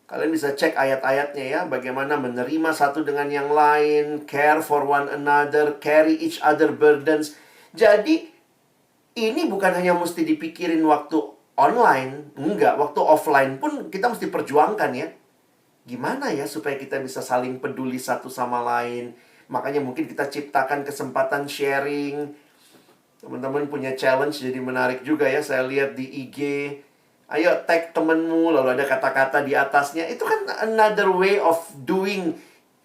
Kalian bisa cek ayat-ayatnya ya. Bagaimana menerima satu dengan yang lain, care for one another, carry each other burdens. Jadi, ini bukan hanya mesti dipikirin waktu online. Enggak, waktu offline pun kita mesti perjuangkan ya. Gimana ya supaya kita bisa saling peduli satu sama lain. Makanya mungkin kita ciptakan kesempatan sharing. Teman-teman punya challenge jadi menarik juga ya. Saya lihat di IG. Ayo tag temenmu, lalu ada kata-kata di atasnya. Itu kan another way of doing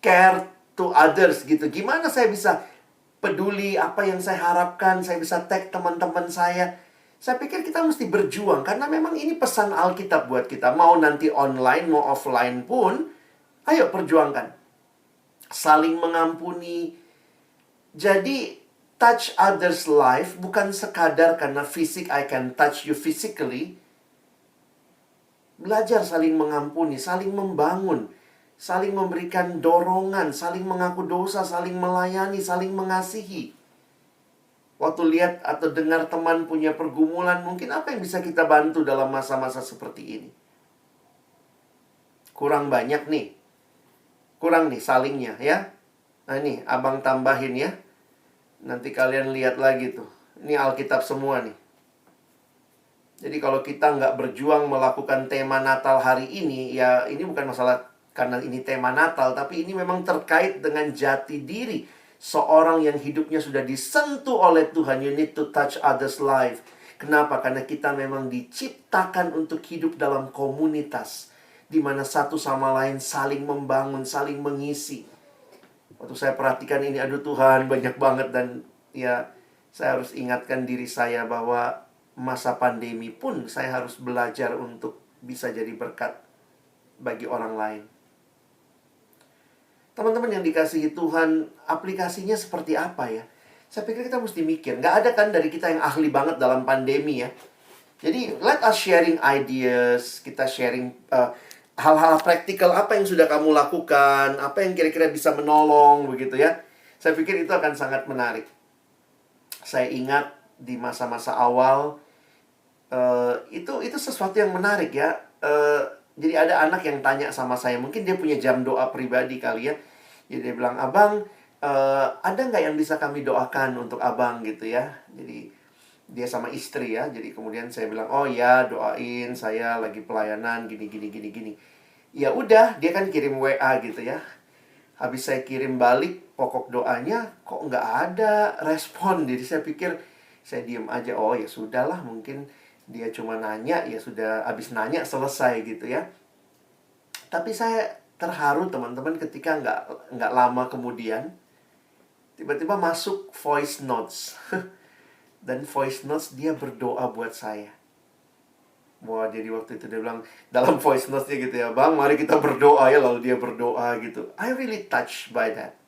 care to others gitu. Gimana saya bisa peduli apa yang saya harapkan. Saya bisa tag teman-teman saya. Saya pikir kita mesti berjuang. Karena memang ini pesan Alkitab buat kita. Mau nanti online, mau offline pun, ayo perjuangkan. Saling mengampuni. Jadi, touch others' life bukan sekadar karena fisik, I can touch you physically. Belajar saling mengampuni, saling membangun, saling memberikan dorongan, saling mengaku dosa, saling melayani, saling mengasihi. Waktu lihat atau dengar teman punya pergumulan, mungkin apa yang bisa kita bantu dalam masa-masa seperti ini? Kurang banyak nih. Kurang nih salingnya ya. Nah ini abang tambahin ya. Nanti kalian lihat lagi tuh. Ini Alkitab semua nih. Jadi kalau kita nggak berjuang melakukan tema Natal hari ini, ya ini bukan masalah karena ini tema Natal, tapi ini memang terkait dengan jati diri seorang yang hidupnya sudah disentuh oleh Tuhan. You need to touch others' life. Kenapa? Karena kita memang diciptakan untuk hidup dalam komunitas, di mana satu sama lain saling membangun, saling mengisi. Waktu saya perhatikan ini, aduh Tuhan, banyak banget. Dan ya, saya harus ingatkan diri saya bahwa masa pandemi pun saya harus belajar untuk bisa jadi berkat bagi orang lain. Teman-teman yang dikasihi Tuhan, aplikasinya seperti apa ya? Saya pikir kita mesti mikir. Nggak ada kan dari kita yang ahli banget dalam pandemi ya. Jadi, let us sharing ideas. Kita sharing hal-hal praktikal apa yang sudah kamu lakukan. Apa yang kira-kira bisa menolong, begitu ya. Saya pikir itu akan sangat menarik. Saya ingat di masa-masa awal, itu sesuatu yang menarik ya. Jadi ada anak yang tanya sama saya. Mungkin dia punya jam doa pribadi kali ya. Jadi dia bilang, abang, ada nggak yang bisa kami doakan untuk abang gitu ya. Jadi dia sama istri ya. Jadi kemudian saya bilang, oh ya doain, saya lagi pelayanan gini. Ya udah, dia kan kirim WA gitu ya. Habis saya kirim balik pokok doanya, kok nggak ada respon. Jadi saya pikir, saya diem aja. Oh ya sudahlah, mungkin dia cuma nanya, ya sudah habis nanya selesai gitu ya. Tapi saya terharu teman-teman ketika nggak lama kemudian tiba-tiba masuk voice notes. Dan voice notes dia berdoa buat saya. Wah, jadi waktu itu dia bilang dalam voice notes-nya gitu ya, Bang, mari kita berdoa ya. Lalu dia berdoa gitu. I really touched by that.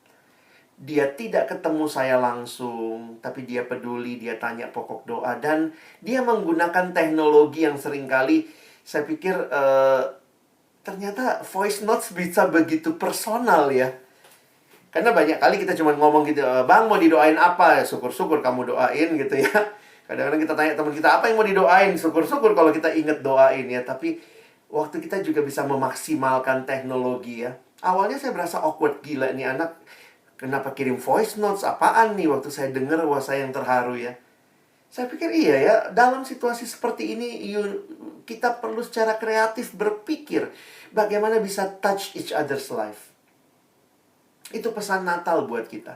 Dia tidak ketemu saya langsung, tapi dia peduli, dia tanya pokok doa. Dan dia menggunakan teknologi yang seringkali saya pikir ternyata voice notes bisa begitu personal ya. Karena banyak kali kita cuma ngomong gitu, Bang mau didoain apa? Ya, syukur-syukur kamu doain gitu ya. Kadang-kadang kita tanya teman kita, apa yang mau didoain? Syukur-syukur kalau kita inget doain ya. Tapi waktu kita juga bisa memaksimalkan teknologi ya. Awalnya saya berasa awkward, gila nih anak. Kenapa kirim voice notes? Apaan nih? Waktu saya dengar, wah saya yang terharu ya. Saya pikir iya ya, dalam situasi seperti ini kita perlu secara kreatif berpikir bagaimana bisa touch each other's life. Itu pesan Natal buat kita.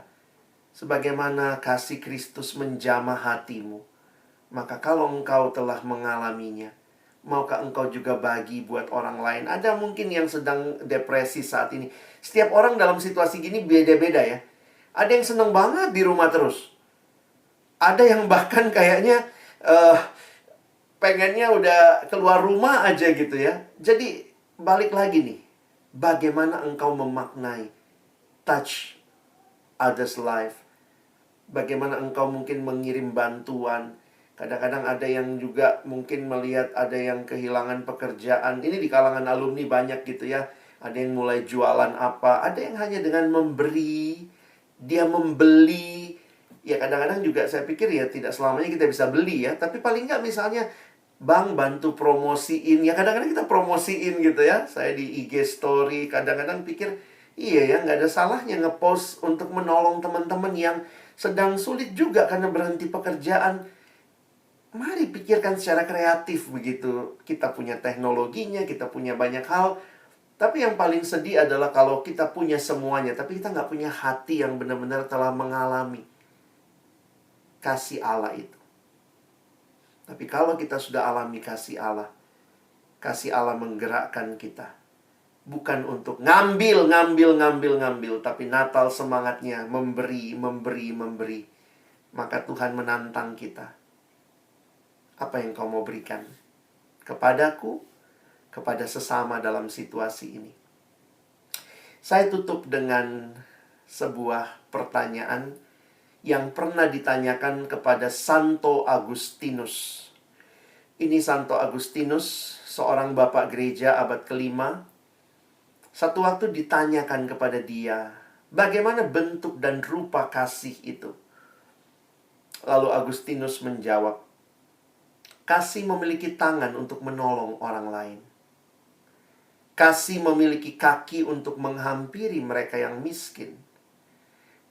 Sebagaimana kasih Kristus menjamah hatimu, maka kalau engkau telah mengalaminya, maukah engkau juga bagi buat orang lain? Ada mungkin yang sedang depresi saat ini. Setiap orang dalam situasi gini beda-beda ya. Ada yang seneng banget di rumah terus. Ada yang bahkan kayaknya pengennya udah keluar rumah aja gitu ya. Jadi balik lagi nih, bagaimana engkau memaknai touch others life? Bagaimana engkau mungkin mengirim bantuan? Kadang-kadang ada yang juga mungkin melihat ada yang kehilangan pekerjaan. Ini di kalangan alumni banyak gitu ya. Ada yang mulai jualan apa, ada yang hanya dengan memberi, dia membeli. Ya kadang-kadang juga saya pikir ya tidak selamanya kita bisa beli ya. Tapi paling nggak misalnya Bang bantu promosiin. Ya kadang-kadang kita promosiin gitu ya. Saya di IG story kadang-kadang pikir, iya ya nggak ada salahnya ngepost untuk menolong teman-teman yang sedang sulit juga karena berhenti pekerjaan. Mari pikirkan secara kreatif begitu. Kita punya teknologinya, kita punya banyak hal. Tapi yang paling sedih adalah kalau kita punya semuanya, tapi kita nggak punya hati yang benar-benar telah mengalami kasih Allah itu. Tapi kalau kita sudah alami kasih Allah menggerakkan kita. Bukan untuk ngambil, tapi Natal semangatnya memberi. Maka Tuhan menantang kita. Apa yang kau mau berikan? Kepadaku, kepada sesama dalam situasi ini. Saya tutup dengan sebuah pertanyaan yang pernah ditanyakan kepada Santo Agustinus. Ini Santo Agustinus, seorang bapak gereja abad ke-5. Satu waktu ditanyakan kepada dia, bagaimana bentuk dan rupa kasih itu? Lalu Agustinus menjawab, kasih memiliki tangan untuk menolong orang lain. Kasih memiliki kaki untuk menghampiri mereka yang miskin.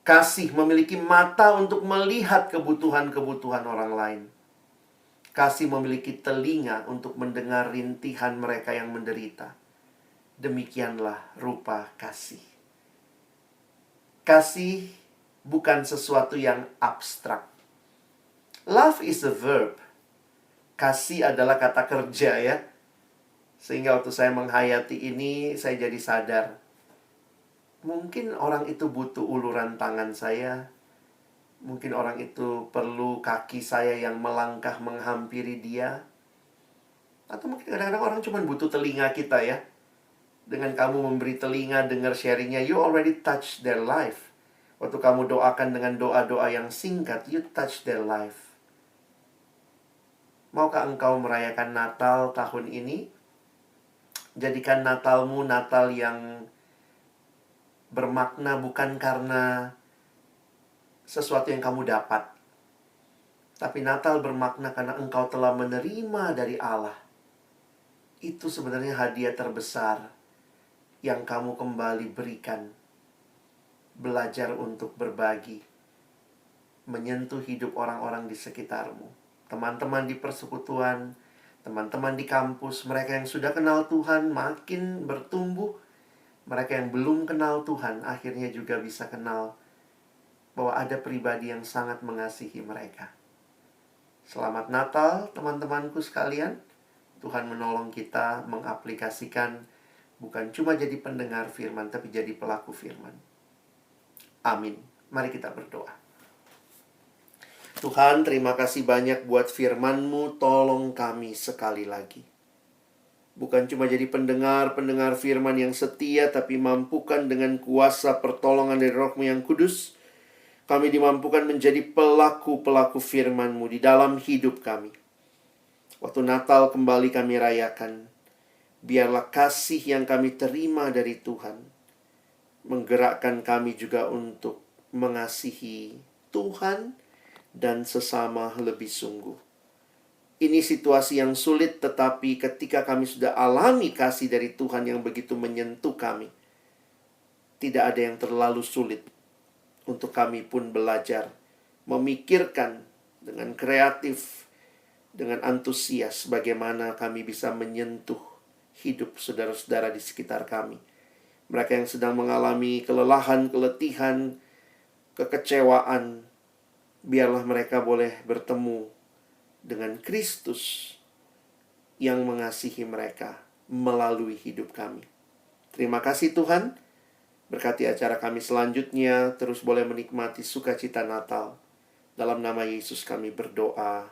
Kasih memiliki mata untuk melihat kebutuhan-kebutuhan orang lain. Kasih memiliki telinga untuk mendengar rintihan mereka yang menderita. Demikianlah rupa kasih. Kasih bukan sesuatu yang abstrak. Love is a verb. Kasih adalah kata kerja ya. Sehingga waktu saya menghayati ini, saya jadi sadar. Mungkin orang itu butuh uluran tangan saya. Mungkin orang itu perlu kaki saya yang melangkah menghampiri dia. Atau mungkin kadang-kadang orang cuma butuh telinga kita ya. Dengan kamu memberi telinga, dengar sharingnya, you already touch their life. Waktu kamu doakan dengan doa-doa yang singkat, you touch their life. Maukah engkau merayakan Natal tahun ini? Jadikan Natalmu Natal yang bermakna bukan karena sesuatu yang kamu dapat. Tapi Natal bermakna karena engkau telah menerima dari Allah. Itu sebenarnya hadiah terbesar yang kamu kembali berikan. Belajar untuk berbagi. Menyentuh hidup orang-orang di sekitarmu. Teman-teman di persekutuan, teman-teman di kampus, mereka yang sudah kenal Tuhan makin bertumbuh. Mereka yang belum kenal Tuhan akhirnya juga bisa kenal bahwa ada pribadi yang sangat mengasihi mereka. Selamat Natal teman-temanku sekalian. Tuhan menolong kita mengaplikasikan bukan cuma jadi pendengar firman, tapi jadi pelaku firman. Amin. Mari kita berdoa. Tuhan, terima kasih banyak buat firman-Mu. Tolong kami sekali lagi. Bukan cuma jadi pendengar firman yang setia, tapi mampukan dengan kuasa pertolongan dari Roh-Mu yang kudus, kami dimampukan menjadi pelaku-pelaku firman-Mu di dalam hidup kami. Waktu Natal kembali kami rayakan, biarlah kasih yang kami terima dari Tuhan menggerakkan kami juga untuk mengasihi Tuhan dan sesama lebih sungguh. Ini situasi yang sulit, tetapi ketika kami sudah alami kasih dari Tuhan yang begitu menyentuh kami, tidak ada yang terlalu sulit untuk kami pun belajar memikirkan dengan kreatif, dengan antusias bagaimana kami bisa menyentuh hidup saudara-saudara di sekitar kami. Mereka yang sedang mengalami kelelahan, keletihan, kekecewaan, biarlah mereka boleh bertemu dengan Kristus yang mengasihi mereka melalui hidup kami. Terima kasih Tuhan. Berkati acara kami selanjutnya. Terus boleh menikmati sukacita Natal. Dalam nama Yesus kami berdoa.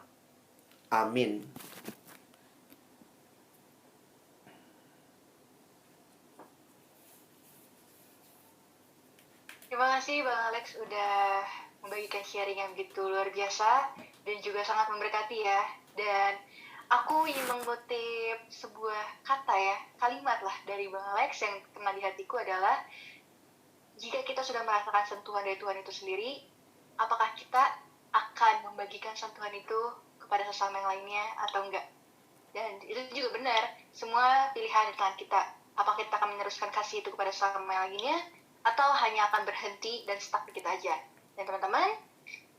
Amin. Terima kasih Bang Alex udah membagikan sharing yang begitu luar biasa dan juga sangat memberkati ya. Dan aku ingin mengutip sebuah kata ya, kalimat lah dari Bang Alex yang kena di hatiku adalah, jika kita sudah merasakan sentuhan dari Tuhan itu sendiri, apakah kita akan membagikan sentuhan itu kepada sesama yang lainnya atau enggak? Dan itu juga benar, semua pilihan di tangan kita. Apakah kita akan meneruskan kasih itu kepada sesama yang lainnya, atau hanya akan berhenti dan stuck di kita aja. Dan teman-teman,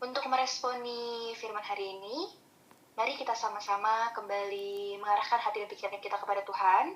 untuk meresponi firman hari ini, mari kita sama-sama kembali mengarahkan hati dan pikiran kita kepada Tuhan.